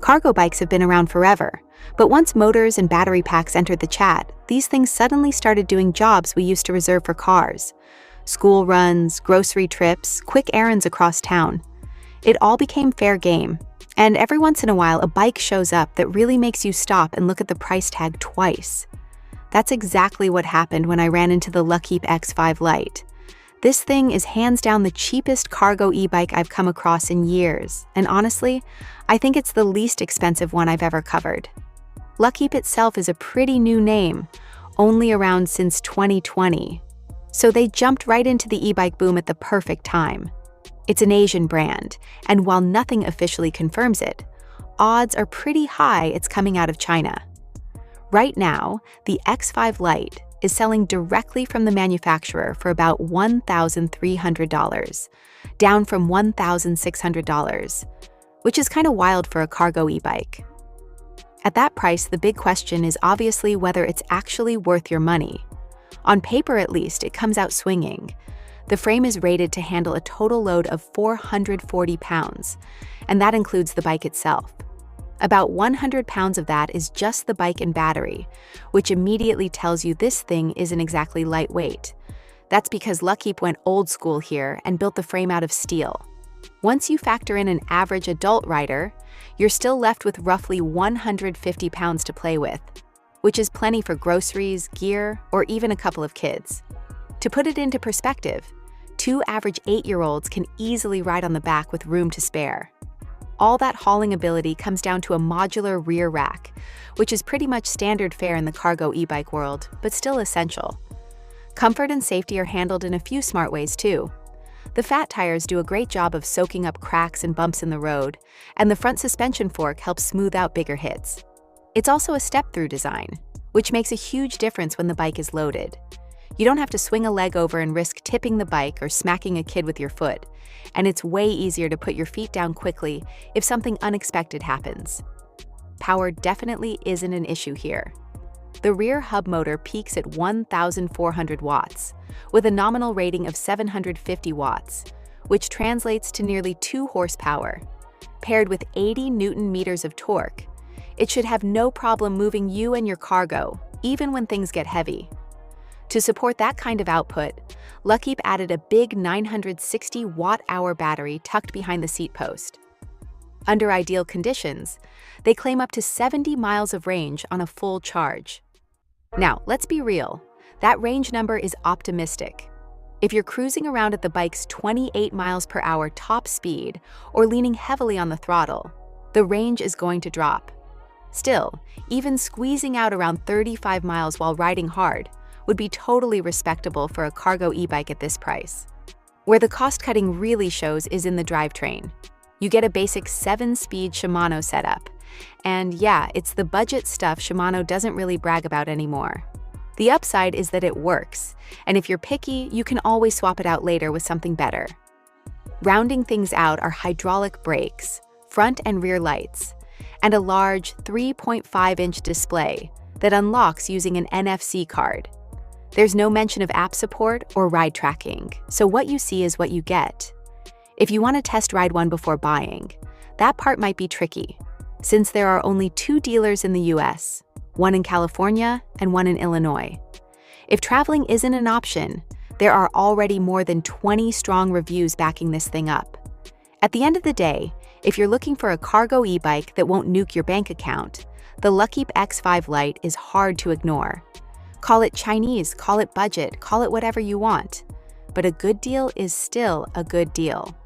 Cargo bikes have been around forever, but once motors and battery packs entered the chat, these things suddenly started doing jobs we used to reserve for cars. School runs, grocery trips, quick errands across town. It all became fair game, and every once in a while a bike shows up that really makes you stop and look at the price tag twice. That's exactly what happened when I ran into the Luckeep X5 Lite. This thing is hands down the cheapest cargo e-bike I've come across in years, and honestly, I think it's the least expensive one I've ever covered. Luckeep itself is a pretty new name, only around since 2020. So they jumped right into the e-bike boom at the perfect time. It's an Asian brand, and while nothing officially confirms it, odds are pretty high it's coming out of China. Right now, the X5 Lite is selling directly from the manufacturer for about $1,300, down from $1,600, which is kind of wild for a cargo e-bike. At that price, the big question is obviously whether it's actually worth your money. On paper at least, it comes out swinging. The frame is rated to handle a total load of 440 pounds, and that includes the bike itself. About 100 pounds of that is just the bike and battery, which immediately tells you this thing isn't exactly lightweight. That's because Luckeep went old school here and built the frame out of steel. Once you factor in an average adult rider, you're still left with roughly 150 pounds to play with, which is plenty for groceries, gear, or even a couple of kids. To put it into perspective, 2 average 8-year-olds can easily ride on the back with room to spare. All that hauling ability comes down to a modular rear rack, which is pretty much standard fare in the cargo e-bike world, but still essential. Comfort and safety are handled in a few smart ways too. The fat tires do a great job of soaking up cracks and bumps in the road, and the front suspension fork helps smooth out bigger hits. It's also a step-through design, which makes a huge difference when the bike is loaded. You don't have to swing a leg over and risk tipping the bike or smacking a kid with your foot, and it's way easier to put your feet down quickly if something unexpected happens. Power definitely isn't an issue here. The rear hub motor peaks at 1,400 watts, with a nominal rating of 750 watts, which translates to nearly 2 horsepower. Paired with 80 Newton-meters of torque, it should have no problem moving you and your cargo, even when things get heavy. To support that kind of output, Luckeep added a big 960 watt-hour battery tucked behind the seat post. Under ideal conditions, they claim up to 70 miles of range on a full charge. Now, let's be real, that range number is optimistic. If you're cruising around at the bike's 28 miles per hour top speed or leaning heavily on the throttle, the range is going to drop. Still, even squeezing out around 35 miles while riding hard would be totally respectable for a cargo e-bike at this price. Where the cost-cutting really shows is in the drivetrain. You get a basic 7-speed Shimano setup. And yeah, it's the budget stuff Shimano doesn't really brag about anymore. The upside is that it works, and if you're picky, you can always swap it out later with something better. Rounding things out are hydraulic brakes, front and rear lights, and a large 3.5-inch display that unlocks using an NFC card. There's no mention of app support or ride tracking, so what you see is what you get. If you want to test ride one before buying, that part might be tricky, since there are only 2 dealers in the US, one in California and one in Illinois. If traveling isn't an option, there are already more than 20 strong reviews backing this thing up. At the end of the day, if you're looking for a cargo e-bike that won't nuke your bank account, the Luckeep X5 Lite is hard to ignore. Call it Chinese, call it budget, call it whatever you want. But a good deal is still a good deal.